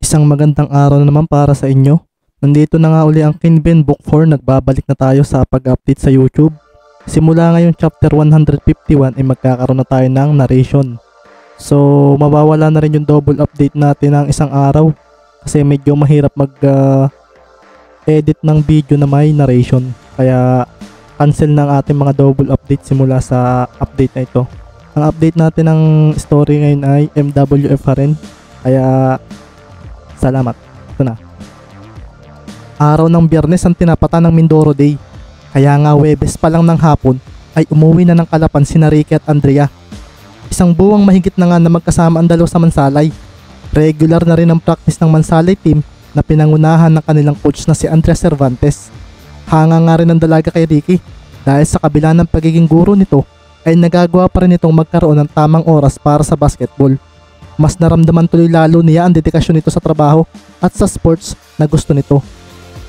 Isang magandang araw na naman para sa inyo. Nandito na nga uli ang Kinben Book 4. Nagbabalik na tayo sa pag-update sa YouTube. Simula ngayon chapter 151 ay magkakaroon na tayo ng narration. So mawawala na rin yung double update natin ng isang araw. Kasi medyo mahirap edit ng video na may narration. Kaya cancel ng ating mga double update simula sa update na ito. Ang update natin ng story ngayon ay MWF pa rin. Kaya salamat. Ito na. Araw ng Biyernes ang tinapatan ng Mindoro Day. Kaya nga Webes pa lang ng hapon ay umuwi na ng Kalapan sina Ricky at Andrea. Isang buwang mahigit na nga na magkasama ang dalawa sa Mansalay. Regular na rin ang practice ng Mansalay team na pinangunahan ng kanilang coach na si Andrea Cervantes. Hanga nga rin ang dalaga kay Ricky dahil sa kabila ng pagiging guro nito ay nagagawa pa rin itong magkaroon ng tamang oras para sa basketball. Mas naramdaman tuloy lalo niya ang dedikasyon nito sa trabaho at sa sports na gusto nito.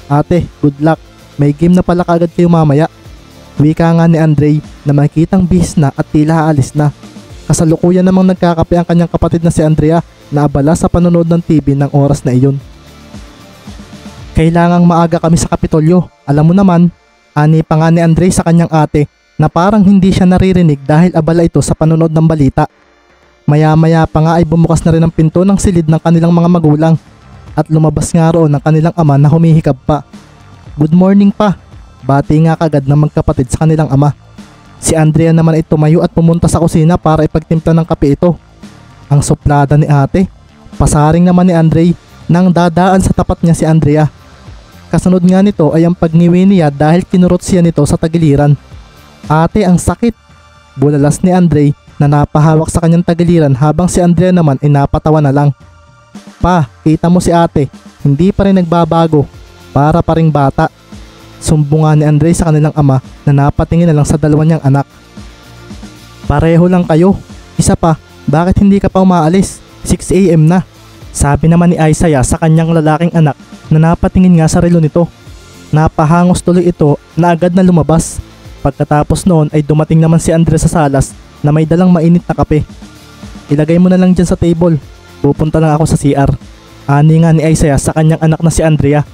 Ate, good luck. May game na pala kaagad kayo mamaya. Wika nga ni Andre na makitang bihis na at tila aalis na. Kasalukuyan namang nagkakape ang kanyang kapatid na si Andrea na abala sa panonood ng TV ng oras na iyon. Kailangang maaga kami sa Kapitolyo. Alam mo naman, ani pa nga ni Andre sa kanyang ate na parang hindi siya naririnig dahil abala ito sa panonood ng balita. Maya-maya pa nga ay bumukas na rin ang pinto ng silid ng kanilang mga magulang at lumabas nga roon ang kanilang ama na humihikab pa. Good morning pa, bati nga kagad ng magkapatid sa kanilang ama. Si Andrea naman ay tumayo at pumunta sa kusina para ipagtimpla ng kape ito. Ang suplada ni ate, pasaring naman ni Andre nang dadaan sa tapat niya si Andrea. Kasunod nga nito ay ang pagniwi niya dahil kinurot siya nito sa tagiliran. Ate, ang sakit, bulalas ni Andre na napahawak sa kanyang tagiliran habang si Andrea naman ay napatawa na lang. Pa, kita mo si ate, hindi pa rin nagbabago, para pa ring bata. Sumbungan ni Andre sa kanilang ama na napatingin na lang sa dalawa niyang anak. Pareho lang kayo. Isa pa, bakit hindi ka pa umaalis? 6 AM na. Sabi naman ni Isaiah sa kanyang lalaking anak na napatingin nga sa relo nito. Napahangos tuloy ito na agad na lumabas. Pagkatapos noon ay dumating naman si Andre sa salas na may dalang mainit na kape. Ilagay mo na lang dyan sa table. Pupunta lang ako sa CR. Ani nga ni Isaiah sa kanyang anak na si Andrea.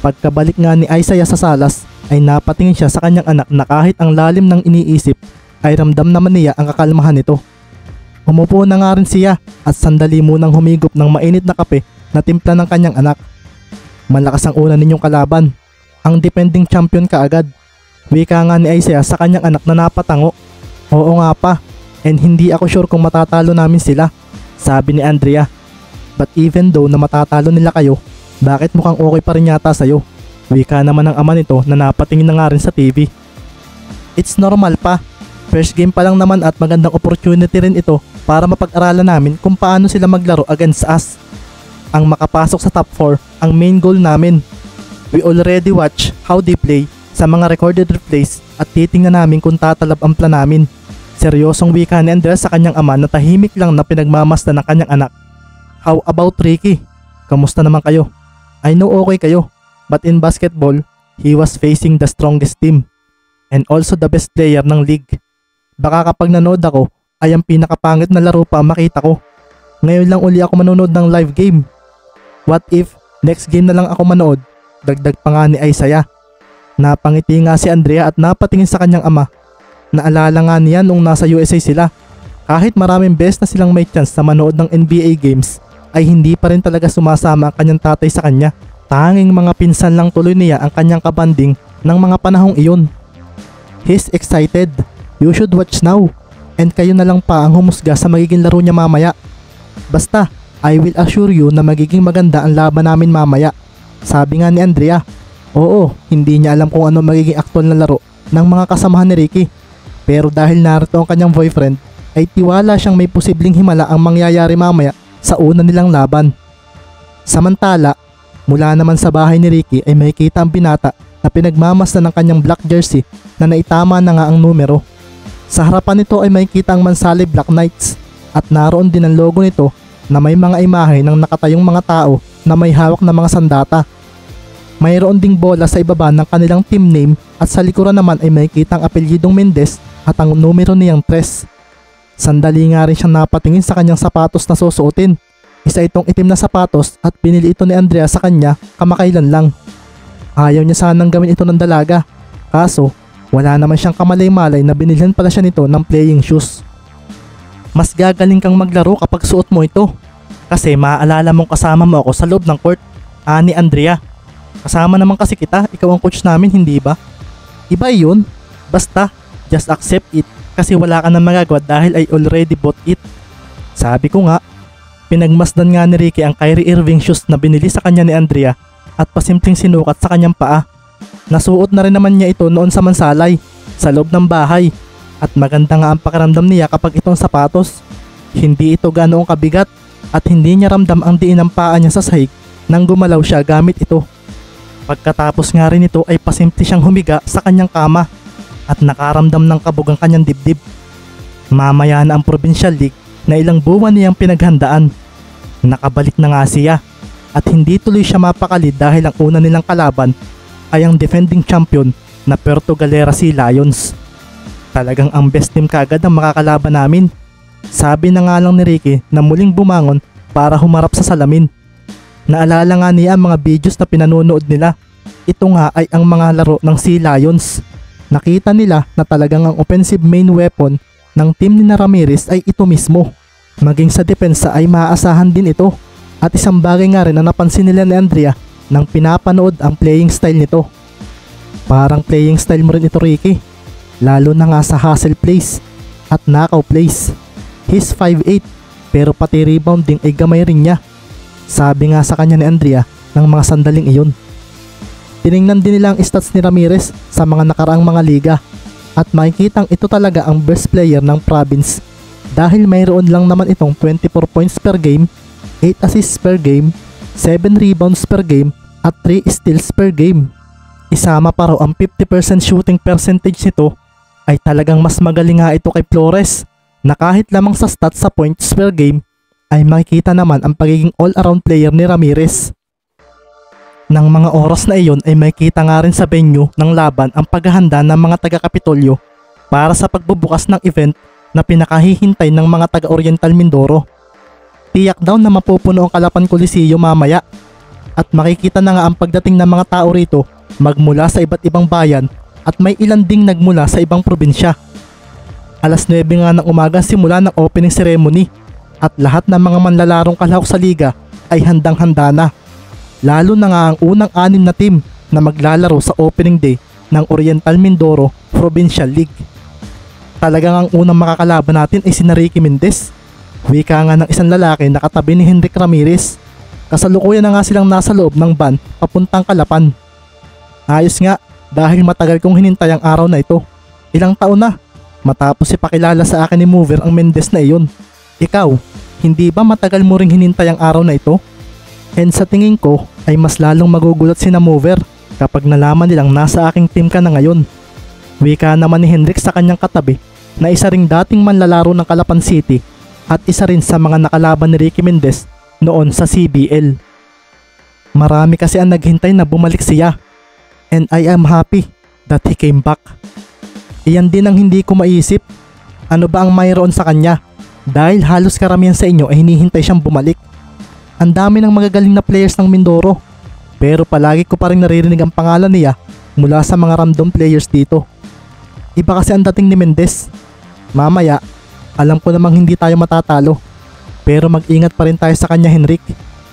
Pagkabalik nga ni Isaiah sa salas ay napatingin siya sa kanyang anak na kahit ang lalim ng iniisip ay ramdam naman niya ang kakalmahan nito. Umupo na nga rin siya at sandali munang humigop ng mainit na kape na timpla ng kanyang anak. Malakas ang una ninyong kalaban. Ang defending champion ka agad. Wika nga ni Isaiah sa kanyang anak na napatango. Oo nga pa, and hindi ako sure kung matatalo namin sila, sabi ni Andrea. But even though na matatalo nila kayo, bakit mukhang okay pa rin yata sa'yo? Wika naman ng ama nito na napatingin na nga rin sa TV. It's normal pa, first game pa lang naman at magandang opportunity rin ito para mapag-aralan namin kung paano sila maglaro against us. Ang makapasok sa top 4 ang main goal namin. We already watch how they play sa mga recorded replays at titingnan namin kung tatalab ang plan namin. Seryosong wika ni Andrea sa kanyang ama na tahimik lang na pinagmamasdan ng kanyang anak. How about Ricky? Kamusta naman kayo? I know okay kayo, but in basketball, he was facing the strongest team and also the best player ng league. Baka kapag nanood ako ay ang pinakapangit na laro pa makita ko. Ngayon lang uli ako manonood ng live game. What if next game na lang ako manood? Dagdag pa nga ni Isaiah. Napangiti nga si Andrea at napatingin sa kanyang ama. Naalala nga niya nung nasa USA sila. Kahit maraming beses na silang may chance na manood ng NBA games, ay hindi pa rin talaga sumasama ang kanyang tatay sa kanya. Tanging mga pinsan lang tuloy niya ang kanyang kabanding ng mga panahong iyon. He's excited. You should watch now. And kayo na lang pa ang humusga sa magiging laro niya mamaya. Basta, I will assure you na magiging maganda ang laban namin mamaya, sabi nga ni Andrea. Oo, hindi niya alam kung ano magiging aktual na laro ng mga kasamahan ni Ricky. Pero dahil narito ang kanyang boyfriend, ay tiwala siyang may posibleng himala ang mangyayari mamaya sa una nilang laban. Samantala, mula naman sa bahay ni Ricky ay makikita ang binata na pinagmamasdan ng kanyang black jersey na naitama na nga ang numero. Sa harapan nito ay makikita ang Mansalay Black Knights at naroon din ang logo nito na may mga imahe ng nakatayong mga tao na may hawak na mga sandata. Mayroon ding bola sa ibaba ng kanilang team name at sa likuran naman ay makikita ang apelyidong Mendez at ang numero niyang 3. Sandali nga rin siyang napatingin sa kanyang sapatos na susuotin. Isa itong itim na sapatos at binili ito ni Andrea sa kanya kamakailan lang. Ayaw niya sanang gawin ito ng dalaga. Kaso, wala naman siyang kamalay-malay na binilhan pala siya nito ng playing shoes. Mas gagaling kang maglaro kapag suot mo ito. Kasi maaalala mong kasama mo ako sa loob ng court, ani Andrea. Kasama naman kasi kita, ikaw ang coach namin, hindi ba? Iba yun. Basta, just accept it kasi wala ka na magagawa dahil I already bought it. Sabi ko nga, pinagmasdan nga ni Ricky ang Kyrie Irving shoes na binili sa kanya ni Andrea at pasimpleng sinukat sa kanyang paa. Nasuot na rin naman niya ito noon sa Mansalay, sa loob ng bahay. At maganda nga ang pakiramdam niya kapag itong sapatos. Hindi ito ganoong kabigat at hindi niya ramdam ang diin ng paa niya sa sahig nang gumalaw siya gamit ito. Pagkatapos nga rin ito ay pasimple siyang humiga sa kanyang kama at nakaramdam ng kabog ang kanyang dibdib. Mamaya na ang Provincial League na ilang buwan niyang pinaghandaan. Nakabalik na nga siya at hindi tuloy siya mapakali dahil ang una nilang kalaban ay ang defending champion na Puerto Galera Sea Lions. Talagang ang best team kaagad ang makakalaban namin. Sabi na nga lang ni Ricky na muling bumangon para humarap sa salamin. Naalala nga niya ang mga videos na pinanonood nila. Ito nga ay ang mga laro ng Sea Lions. Nakita nila na talagang ang offensive main weapon ng team ni Ramirez ay ito mismo. Maging sa depensa ay maaasahan din ito. At isang bagay nga rin na napansin nila ni Andrea nang pinapanood ang playing style nito. Parang playing style mo rin ito, Ricky. Lalo na nga sa hustle plays at knockout plays. He's 5'8" pero pati rebounding ay gamay rin niya. Sabi nga sa kanya ni Andrea ng mga sandaling iyon. Tiningnan din nila ang stats ni Ramirez sa mga nakaraang mga liga at makikitang ito talaga ang best player ng province dahil mayroon lang naman itong 24 points per game, 8 assists per game, 7 rebounds per game at 3 steals per game. Isama pa raw ang 50% shooting percentage nito ay talagang mas magaling nga ito kay Flores na kahit lamang sa stats sa points per game ay makikita naman ang pagiging all-around player ni Ramirez. Nang mga oras na iyon ay makikita nga rin sa venue ng laban ang paghahanda ng mga taga-Kapitolyo para sa pagbubukas ng event na pinakahihintay ng mga taga-Oriental Mindoro. Tiyak daw na mapupuno ang Calapan Coliseum mamaya at makikita na nga ang pagdating ng mga tao rito magmula sa iba't ibang bayan at may ilan ding nagmula sa ibang probinsya. Alas 9 nga ng umaga simula ng opening ceremony at lahat ng mga manlalarong kalahok sa liga ay handang-handa na. Lalo na nga ang unang 6 na team na maglalaro sa opening day ng Oriental Mindoro Provincial League. Talagang ang unang makakalaban natin ay si Ricky Mendez. Wika nga ng isang lalaki na katabi ni Henrik Ramirez. Kasalukuyan na nga silang nasa loob ng van papuntang Calapan. Ayos nga dahil matagal kong hinintay ang araw na ito. Ilang taon na matapos ipakilala sa akin ni Mover ang Mendez na iyon. Ikaw, hindi ba matagal mo ring hinintay ang araw na ito? And sa tingin ko ay mas lalong magugulat si na Mover kapag nalaman nilang nasa aking team ka na ngayon. Wika naman ni Henrik sa kanyang katabi na isa ring dating manlalaro ng Calapan City at isa rin sa mga nakalaban ni Ricky Mendez noon sa CBL. Marami kasi ang naghintay na bumalik siya. And I am happy that he came back. Iyan din ang hindi ko maisip. Ano ba ang mayroon sa kanya? Dahil halos karamihan sa inyo ay hinihintay siyang bumalik. Ang dami ng magagaling na players ng Mindoro. Pero palagi ko pa rin naririnig ang pangalan niya mula sa mga random players dito. Iba kasi ang dating ni Mendez. Mamaya, alam ko namang hindi tayo matatalo. Pero mag-ingat pa rin tayo sa kanya, Henrik.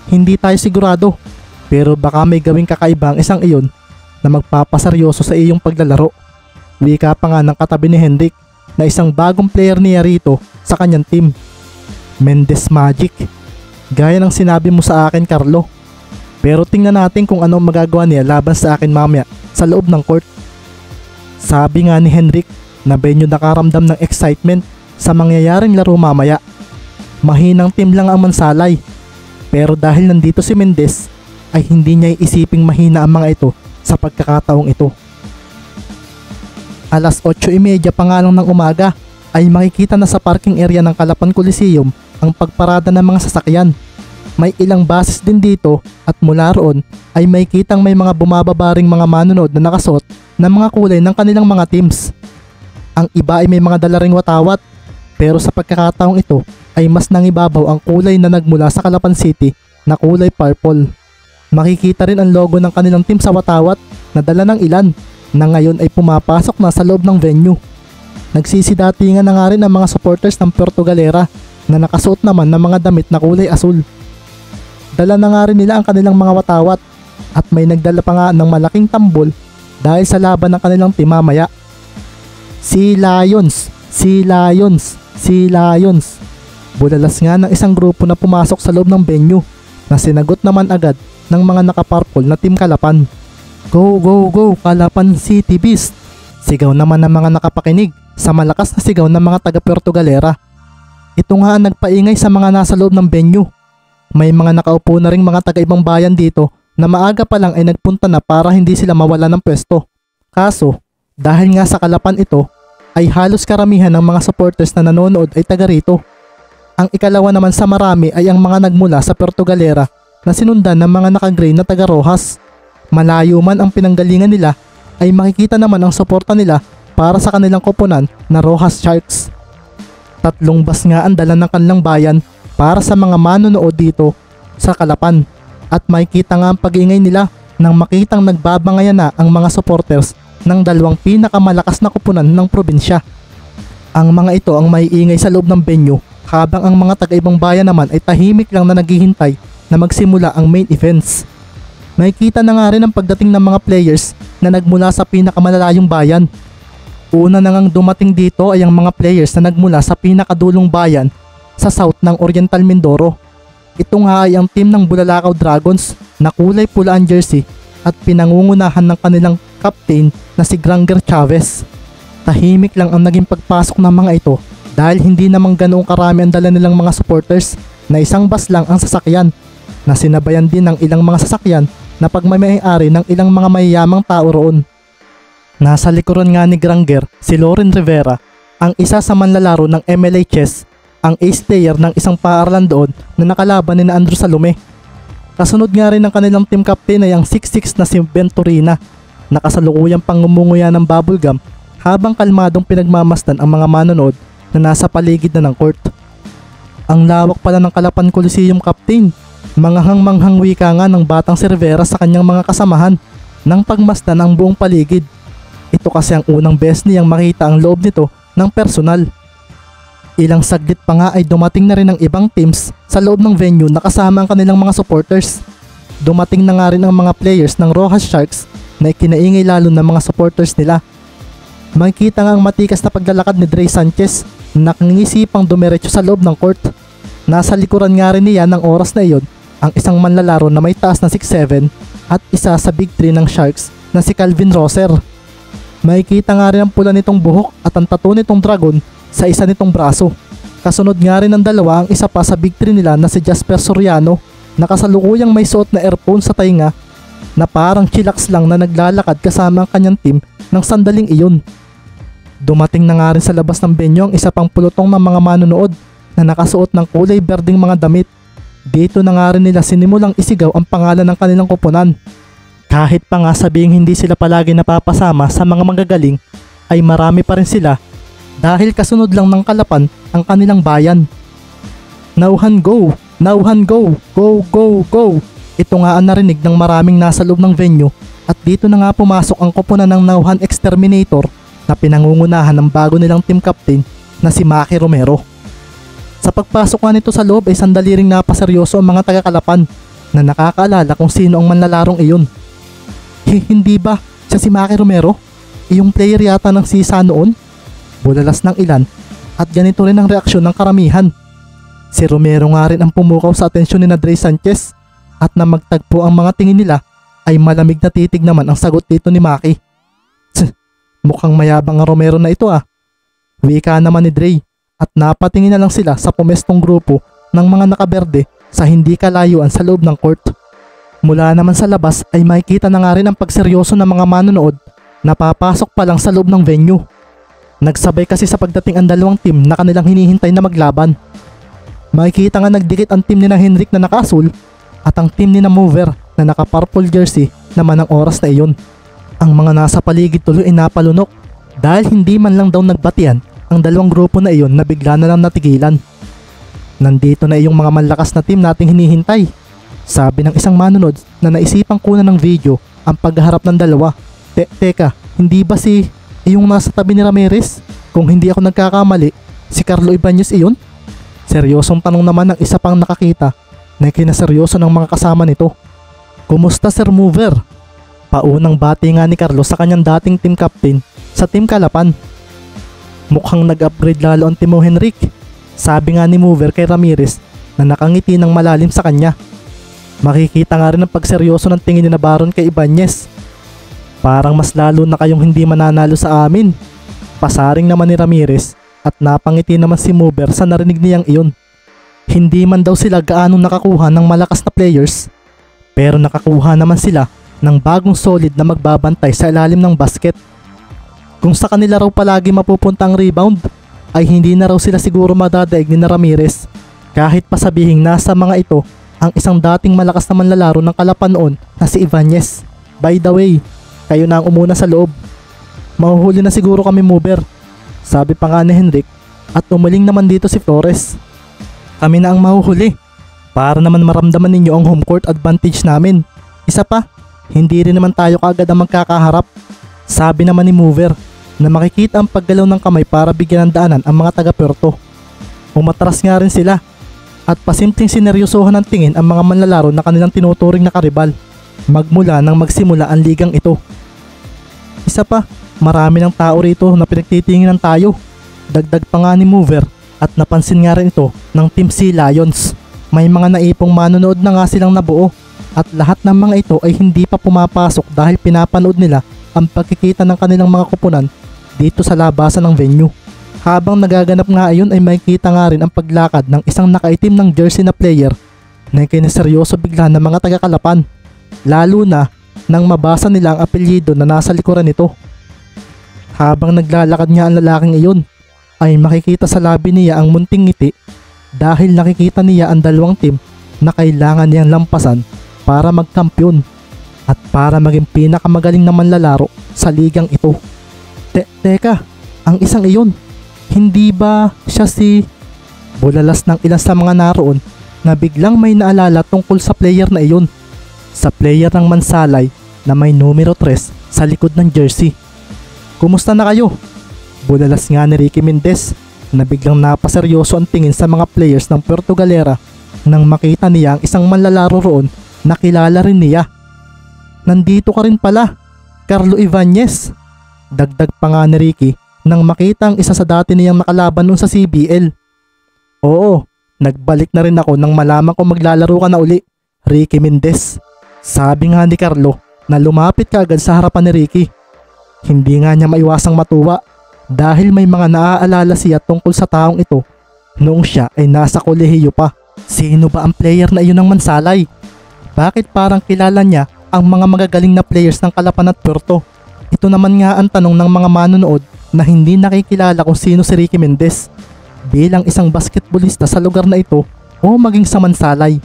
Hindi tayo sigurado. Pero baka may gawing kakaiba ang isang iyon na magpapaseryoso sa iyong paglalaro. Wika pa nga ng katabi ni Henrik na isang bagong player niya rito sa kanyang team. Mendez Magic. Gaya ng sinabi mo sa akin, Carlo. Pero tingnan natin kung ano magagawa niya laban sa akin mamaya sa loob ng court. Sabi nga ni Henrik na Benyo nakaramdam ng excitement sa mangyayaring laro mamaya. Mahinang team lang ang Mansalay. Pero dahil nandito si Mendez ay hindi niya iisiping mahina ang mga ito sa pagkakataong ito. Alas 8:30 pa nga lang ng umaga ay makikita na sa parking area ng Calapan Coliseum ang pagparada ng mga sasakyan. May ilang buses din dito at mula roon ay makikitang may mga bumababaring mga manonood na nakasuot ng mga kulay ng kanilang mga teams. Ang iba ay may mga dala ring watawat pero sa pagkakataong ito ay mas nangibabaw ang kulay na nagmula sa Calapan City na kulay purple. Makikita rin ang logo ng kanilang team sa watawat na dala ng ilan na ngayon ay pumapasok na sa loob ng venue. Nagsisidatingan na nga rin ang mga supporters ng Puerto Galera na nakasuot naman ng mga damit na kulay asul. Dala na nga rin nila ang kanilang mga watawat at may nagdala pa nga ng malaking tambol dahil sa laban ng kanilang team mamaya. Si Lions! Si Lions! Si Lions! Bulalas nga ng isang grupo na pumasok sa loob ng venue na sinagot naman agad ng mga nakaparpol na Team Calapan. Go, go, go, Calapan City Beast! Sigaw naman ng mga nakapakinig sa malakas na sigaw ng mga taga Puerto Galera. Ito nga ang nagpaingay sa mga nasa loob ng venue. May mga nakaupo na ring mga taga-ibang bayan dito na maaga pa lang ay nagpunta na para hindi sila mawala ng pwesto. Kaso, dahil nga sa Calapan ito, ay halos karamihan ng mga supporters na nanonood ay taga rito. Ang ikalawa naman sa marami ay ang mga nagmula sa Puerto Galera na sinundan ng mga naka-gray na taga Rojas. Malayo man ang pinanggalingan nila ay makikita naman ang suporta nila para sa kanilang koponan na Rojas Sharks. 3 bus nga ang dala ng kanilang bayan para sa mga manonood dito sa Calapan at makikita nga ang pag-ingay nila nang makitang nagbabangaya na ang mga supporters ng 2 pinakamalakas na koponan ng probinsya. Ang mga ito ang maiingay sa loob ng venue habang ang mga taga-ibang bayan naman ay tahimik lang na naghihintay na magsimula ang main events. Makikita na nga rin ang pagdating ng mga players na nagmula sa pinakamalalayong bayan. Una na ngang dumating dito ay ang mga players na nagmula sa pinakadulong bayan sa south ng Oriental Mindoro. Ito nga ay ang team ng Bulalakaw Dragons na kulay pula ang jersey at pinangungunahan ng kanilang captain na si Granger Chavez. Tahimik lang ang naging pagpasok ng mga ito dahil hindi namang ganoong karami ang dala nilang mga supporters na isang bus lang ang sasakyan na sinabayan din ng ilang mga sasakyan na pagmamayari ng ilang mga mayayamang tao roon. Nasa likuran nga ni Granger si Loren Rivera, ang isa sa manlalaro ng MLA Chess, ang ace player ng isang paaralan doon na nakalaban ni Andrew Salome. Kasunod nga rin ng kanilang team captain ay ang 6'6" na si Venturina na kasalukuyang pangumunguya ng bubblegum habang kalmadong pinagmamasdan ang mga manonood na nasa paligid na ng court. Ang lawak pala ng Calapan Coliseum captain. Manghang-manghang wika nga ng batang si Rivera sa kanyang mga kasamahan nang pagmasdan ang buong paligid. Ito kasi ang unang beses niyang makita ang loob nito ng personal. Ilang saglit pa nga ay dumating na rin ang ibang teams sa loob ng venue na kasama ang kanilang mga supporters. Dumating na nga rin ang mga players ng Rojas Sharks na ikinaingay lalo ng mga supporters nila. Makikita nga ang matikas na paglalakad ni Dre Sanchez na nangingisipang dumiretso sa loob ng court. Nasa likuran nga rin niya ng oras na iyon ang isang manlalaro na may taas na 6'7" at isa sa big 3 ng Sharks na si Calvin Roser. Makikita nga rin ang pula nitong buhok at ang tattoo nitong dragon sa isa nitong braso. Kasunod nga rin ng dalawa ang isa pa sa big 3 nila na si Jasper Soriano na kasalukuyang may suot na earphone sa tainga na parang chillax lang na naglalakad kasama ang kanyang team ng sandaling iyon. Dumating na nga rin sa labas ng venue ang isa pang pulutong ng mga manonood na nakasuot ng kulay berdeng mga damit. Dito na nga rin nila sinimulang isigaw ang pangalan ng kanilang koponan. Kahit pa nga sabihing hindi sila palagi napapasama sa mga magagaling, ay marami pa rin sila dahil kasunod lang ng Calapan ang kanilang bayan. Nauhan go! Nauhan go! Go, go, go! Ito nga ang narinig ng maraming nasa loob ng venue at dito na nga pumasok ang koponan ng Nauhan Exterminator na pinangungunahan ng bago nilang team captain na si Maki Romero. Sa pagpasok nga nito sa loob ay sandali ring napaseryoso ang mga taga-Calapan na nakakaalala kung sino ang manlalarong iyon. Hindi ba siya si Maki Romero? Yung player yata ng sisa noon? Bulalas ng ilan at ganito rin ang reaksyon ng karamihan. Si Romero nga rin ang pumukaw sa atensyon ni Dre Sanchez at na magtagpo ang mga tingin nila ay malamig na titig naman ang sagot dito ni Maki. Mukhang mayabang ang Romero na ito ah. Wika naman ni Dre at napatingin na lang sila sa pumestong grupo ng mga nakaberde sa hindi kalayuan sa loob ng court. Mula naman sa labas ay makikita na nga rin ang pagseryoso ng mga manonood na papasok pa lang sa loob ng venue. Nagsabay kasi sa pagdating ang dalawang team na kanilang hinihintay na maglaban. Makikita nga nagdikit ang team ni na Henrik na naka-asul at ang team ni na Mover na naka-purple jersey naman ang oras na iyon. Ang mga nasa paligid tuloy ay napalunok dahil hindi man lang daw nagbatian ang dalawang grupo na iyon na bigla na lang natigilan. Nandito na yung mga malakas na team nating hinihintay. Sabi ng isang manunod na naisipang kunan ng video ang pagharap ng dalawa. Teka, hindi ba si yung nasa tabi ni Ramirez? Kung hindi ako nagkakamali, si Carlo Ibanez iyon? Seryosong tanong naman ng isa pang nakakita na kinaseryoso ng mga kasama nito. Kumusta Sir Mover? Paunang bati nga ni Carlo sa kanyang dating team captain sa Team Kalapan. Mukhang nag-upgrade lalo ang Timo Henrik. Sabi nga ni Mover kay Ramirez na nakangiti ng malalim sa kanya. Makikita nga rin ang pagseryoso ng tingin ni na Baron kay Ibanez. Parang mas lalo na kayong hindi mananalo sa amin. Pasaring naman ni Ramirez at napangiti naman si Mover sa narinig niyang iyon. Hindi man daw sila gaanong nakakuha ng malakas na players, pero nakakuha naman sila ng bagong solid na magbabantay sa ilalim ng basket. Kung sa kanila raw palagi mapupunta ang rebound, ay hindi na raw sila siguro madadaig ni na Ramirez kahit pa sabihing nasa mga ito ang isang dating malakas na manlalaro ng Kalapan noon na si Ibanez. By the way, kayo na ang umuna sa loob. Mahuhuli na siguro kami Mover, sabi pa nga ni Henrik, at umaling naman dito si Flores. Kami na ang mahuhuli para naman maramdaman ninyo ang home court advantage namin. Isa pa, hindi rin naman tayo kaagad ang magkakaharap. Sabi naman ni Mover na makikita ang paggalaw ng kamay para bigyan ng daanan ang mga taga-Puerto. Umatras nga rin sila at pasimpleng sineryosohan ng tingin ang mga manlalaro na kanilang tinuturing na karibal magmula nang magsimula ang ligang ito. Isa pa, marami ng tao rito na pinagtitinginan tayo. Dagdag pa nga ni Mover at napansin nga rin ito ng Team C Lions. May mga naipong manonood na nga silang nabuo at lahat ng mga ito ay hindi pa pumapasok dahil pinapanood nila ang pagkikita ng kanilang mga kupunan dito sa labasan ng venue. Habang nagaganap nga ayon ay makikita nga rin ang paglakad ng isang nakaitim ng jersey na player na kiniseryoso bigla ng mga taga-Kalapan, lalo na nang mabasa nila ang apelyido na nasa likuran nito. Habang naglalakad nga ang lalaking iyon ay makikita sa labi niya ang munting ngiti dahil nakikita niya ang dalawang team na kailangan niyang lampasan para magkampiyon at para maging pinakamagaling na manlalaro sa ligang ito. Teka, ang isang iyon, hindi ba siya si... Bulalas ng ilan sa mga naroon na biglang may naalala tungkol sa player na iyon. Sa player ng Mansalay na may numero 3 sa likod ng jersey. Kumusta na kayo? Bulalas nga ni Ricky Mendez na biglang napaseryoso ang tingin sa mga players ng Puerto Galera nang makita niya ang isang manlalaro roon na kilala rin niya. Nandito ka rin pala, Carlo Ibanez. Dagdag pa nga ni Ricky nang makita ang isa sa dati niyang nakalaban noon sa CBL. Oo, nagbalik na rin ako nang malaman kong maglalaro ka na uli, Ricky Mendez. Sabi nga ni Carlo na lumapit ka agad sa harapan ni Ricky. Hindi nga niya maiwasang matuwa dahil may mga naaalala siya tungkol sa taong ito noong siya ay nasa kolehiyo pa. Sino ba ang player na iyon ng Mansalay? Bakit parang kilala niya ang mga magagaling na players ng Kalapan at Puerto? Ito naman nga ang tanong ng mga manonood na hindi nakikilala kung sino si Ricky Mendez bilang isang basketballista sa lugar na ito o maging sa Mansalay.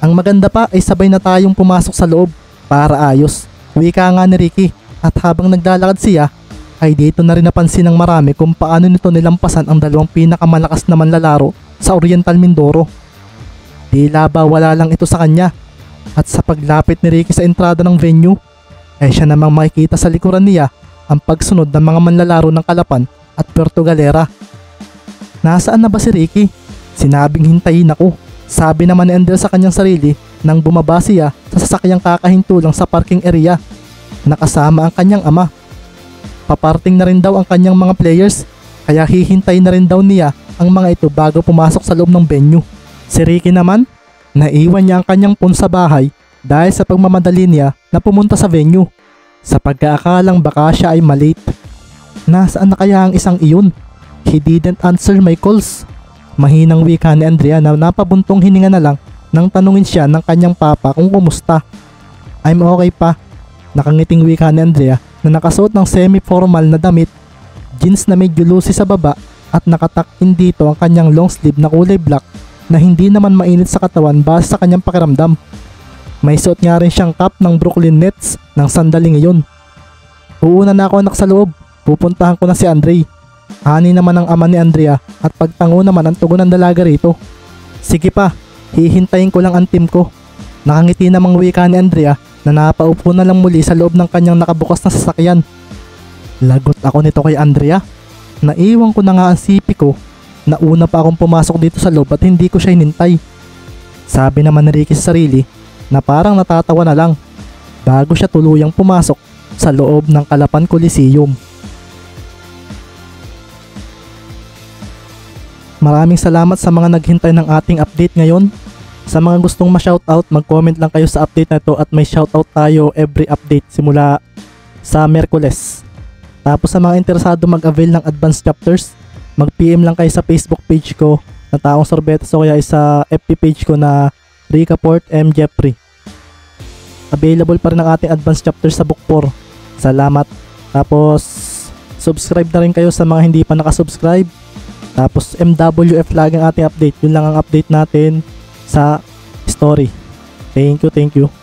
Ang maganda pa ay sabay na tayong pumasok sa loob para ayos. Wika nga ni Ricky at habang naglalakad siya ay dito na rin napansin ng marami kung paano nito nilampasan ang dalawang pinakamalakas na manlalaro sa Oriental Mindoro. Tila ba wala lang ito sa kanya at sa paglapit ni Ricky sa entrada ng venue ay siya namang makikita sa likuran niya ang pagsunod ng mga manlalaro ng Kalapan at Puerto Galera. Nasaan na ba si Ricky? Sinabing hintayin ako. Sabi naman ni Andel sa kanyang sarili nang bumaba siya sa sasakyang kakahintulang sa parking area. Nakasama ang kanyang ama. Paparting na rin daw ang kanyang mga players kaya hihintayin na rin daw niya ang mga ito bago pumasok sa loob ng venue. Si Ricky naman, naiwan niya ang kanyang phone sa bahay dahil sa pagmamadali niya na pumunta sa venue sa pagkaakalang baka siya ay malate. Nasaan na kaya ang isang iyon? He didn't answer my calls. Mahinang wika ni Andrea na napabuntong hininga na lang nang tanungin siya ng kanyang papa kung kumusta. I'm okay pa. Nakangiting wika ni Andrea na nakasuot ng semi-formal na damit, jeans na medyo loosey sa baba at nakatakin dito ang kanyang long sleeve na kulay black na hindi naman mainit sa katawan base sa kanyang pakiramdam. May suot nga rin siyang cap ng Brooklyn Nets ng sandaling iyon. Uuna na ako anak sa loob. Pupuntahan ko na si Andre. Ani naman ang ama ni Andrea at pagtango naman ang tugon ng dalaga rito. Sige pa, hihintayin ko lang ang team ko. Nakangiti namang wika ni Andrea na napaupo na lang muli sa loob ng kanyang nakabukas na sasakyan. Lagot ako nito kay Andrea. Naiwan ko na nga ang sipi ko na una pa akong pumasok dito sa loob at hindi ko siya hinintay. Sabi naman ni Ricky sa sarili na parang natatawa na lang bago siya tuluyang pumasok sa loob ng Kalapan Coliseum. Maraming salamat sa mga naghintay ng ating update ngayon. Sa mga gustong ma-shoutout, mag-comment lang kayo sa update na ito at may shoutout tayo every update simula sa Miyerkules. Tapos sa mga interesado mag-avail ng advanced chapters, mag-PM lang kayo sa Facebook page ko na Taong Sorbetes o kaya sa FB page ko na Rica Port M. Jeffrey. Available pa rin ang ating advanced chapters sa Book 4. Salamat. Tapos subscribe na rin kayo sa mga hindi pa nakasubscribe. Tapos MWF lagi ang ating update. Yun lang ang update natin sa story. Thank you.